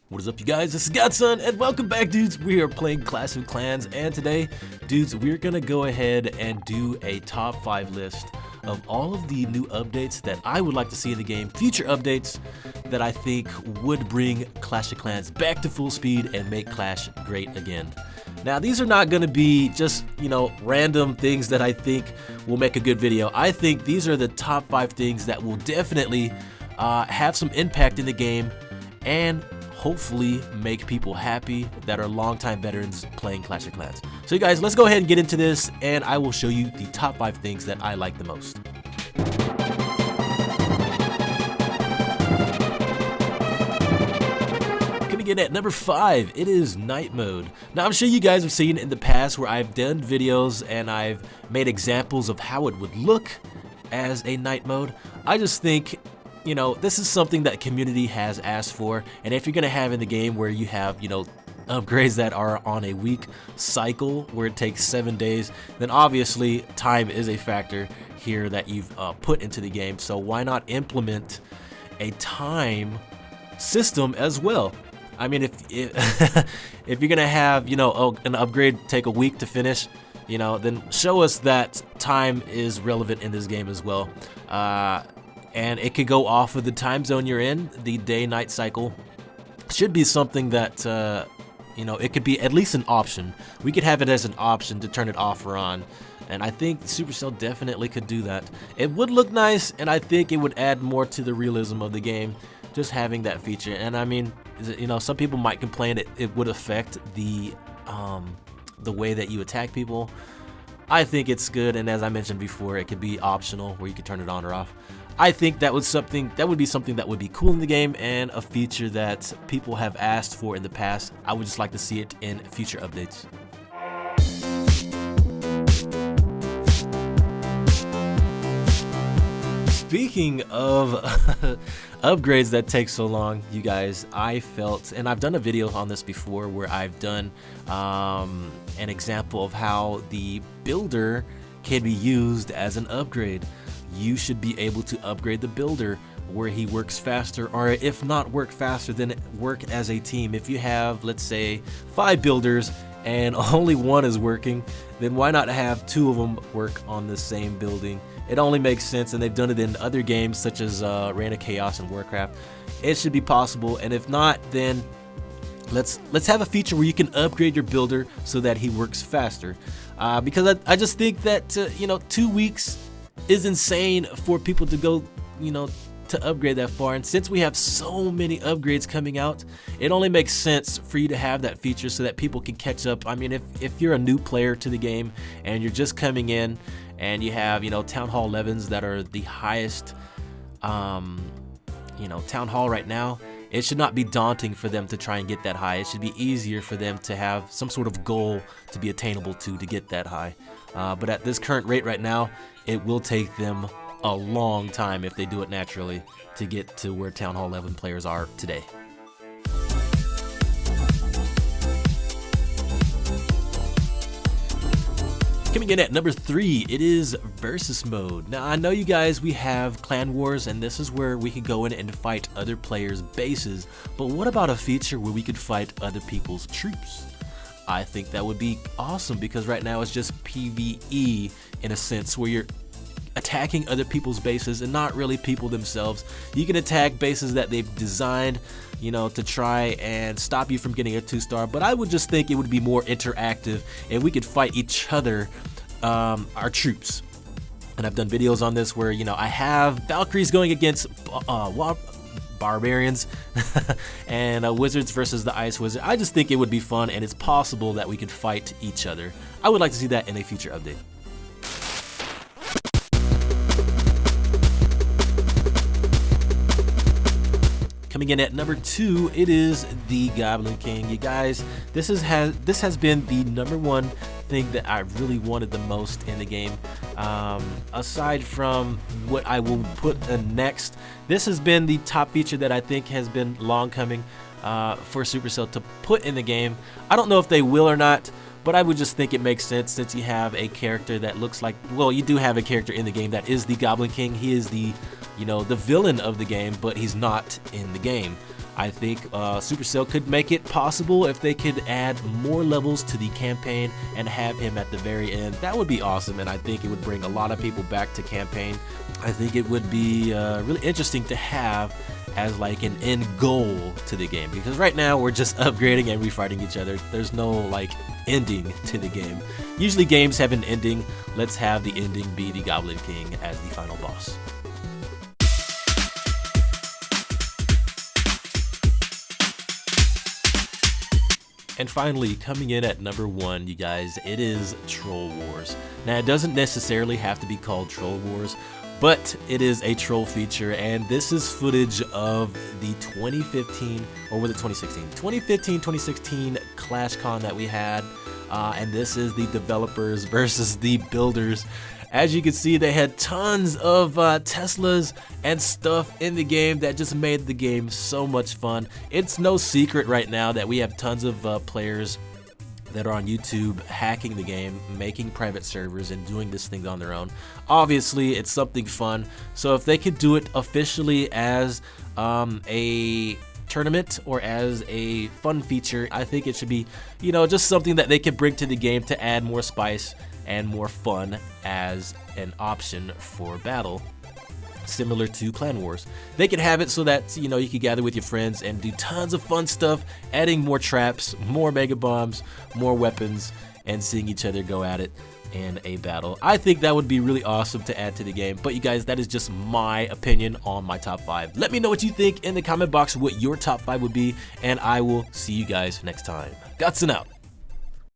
What is up, you guys? This is Godson, and welcome back, dudes. We are playing Clash of Clans, and today, dudes, we're gonna go ahead and do a top 5 list of all of the new updates that I would like to see in the game, future updates that I think would bring Clash of Clans back to full speed and make Clash great again. Now, these are not gonna be just, random things that I think will make a good video. I think these are the top 5 things that will definitely have some impact in the game and hopefully make people happy that are longtime veterans playing Clash of Clans. So you guys, let's go ahead and get into this, and I will show you the top 5 things that I like the most. Coming in at number 5, it is night mode. Now, I'm sure you guys have seen in the past where I've done videos and I've made examples of how it would look as a night mode. I just think this is something that community has asked for, and if you're gonna have in the game where you have, upgrades that are on a week cycle where it takes 7 days, then obviously time is a factor here that you've put into the game. So why not implement a time system as well? I mean, if if you're gonna have, an upgrade take a week to finish, then show us that time is relevant in this game as well. And it could go off of the time zone you're in. The day-night cycle should be something that, it could be at least an option. We could have it as an option to turn it off or on. And I think Supercell definitely could do that. It would look nice, and I think it would add more to the realism of the game, just having that feature. And I mean, some people might complain it would affect the way that you attack people. I think it's good, and as I mentioned before, it could be optional where you could turn it on or off. I think that would be something that would be cool in the game and a feature that people have asked for in the past. I would just like to see it in future updates. Speaking of upgrades that take so long, you guys, I felt, and I've done a video on this before where I've done an example of how the builder can be used as an upgrade. You should be able to upgrade the builder where he works faster, or if not work faster, then work as a team. If you have, let's say, 5 builders and only one is working, then why not have 2 of them work on the same building? It only makes sense, and they've done it in other games such as Reign of Chaos and Warcraft. It should be possible, and if not, then let's have a feature where you can upgrade your builder so that he works faster. Because I just think that 2 weeks is insane for people to go, to upgrade that far. And since we have so many upgrades coming out, it only makes sense for you to have that feature so that people can catch up. I mean, if you're a new player to the game and you're just coming in and you have, Town Hall 11s that are the highest, Town Hall right now, it should not be daunting for them to try and get that high. It should be easier for them to have some sort of goal to be attainable to get that high. But at this current rate right now, it will take them a long time if they do it naturally to get to where Town Hall 11 players are today. Coming in at number 3, it is versus mode. Now, I know you guys, we have clan wars, and this is where we could go in and fight other players' bases, but what about a feature where we could fight other people's troops? I think that would be awesome, because right now it's just PvE in a sense where you're attacking other people's bases and not really people themselves. You can attack bases that they've designed, to try and stop you from getting a 2-star, but I would just think it would be more interactive and we could fight each other, our troops. And I've done videos on this where, I have Valkyries going against barbarians and wizards versus the ice wizard. I just think it would be fun, and it's possible that we could fight each other. I would like to see that in a future update. Coming in at number 2, it is the Goblin King. You guys, this has been the number 1 thing that I really wanted the most in the game. Aside from what I will put next, this has been the top feature that I think has been long coming for Supercell to put in the game. I don't know if they will or not, but I would just think it makes sense since you have a character that looks like, well, you do have a character in the game that is the Goblin King. He is the the villain of the game, but he's not in the game. I think Supercell could make it possible if they could add more levels to the campaign and have him at the very end. That would be awesome, and I think it would bring a lot of people back to campaign. I think it would be really interesting to have as like an end goal to the game, because right now we're just upgrading and refighting each other. There's no like ending to the game. Usually games have an ending. Let's have the ending be the Goblin King as the final boss. And finally, coming in at number 1, you guys, it is Troll Wars. Now, it doesn't necessarily have to be called Troll Wars, but it is a troll feature, and this is footage of the 2015, or was it 2016? 2015-2016 ClashCon that we had, and this is the developers versus the builders. As you can see, they had tons of Teslas and stuff in the game that just made the game so much fun. It's no secret right now that we have tons of players that are on YouTube hacking the game, making private servers, and doing this thing on their own. Obviously, it's something fun, so if they could do it officially as a tournament or as a fun feature, I think it should be, you know, just something that they could bring to the game to add more spice and more fun as an option for battle, similar to Clan Wars. They could have it so that, you know, you could gather with your friends and do tons of fun stuff, adding more traps, more mega bombs, more weapons, and seeing each other go at it in a battle. I think that would be really awesome to add to the game. But you guys, that is just my opinion on my top 5. Let me know what you think in the comment box, what your top 5 would be, and I will see you guys next time. Gotson out.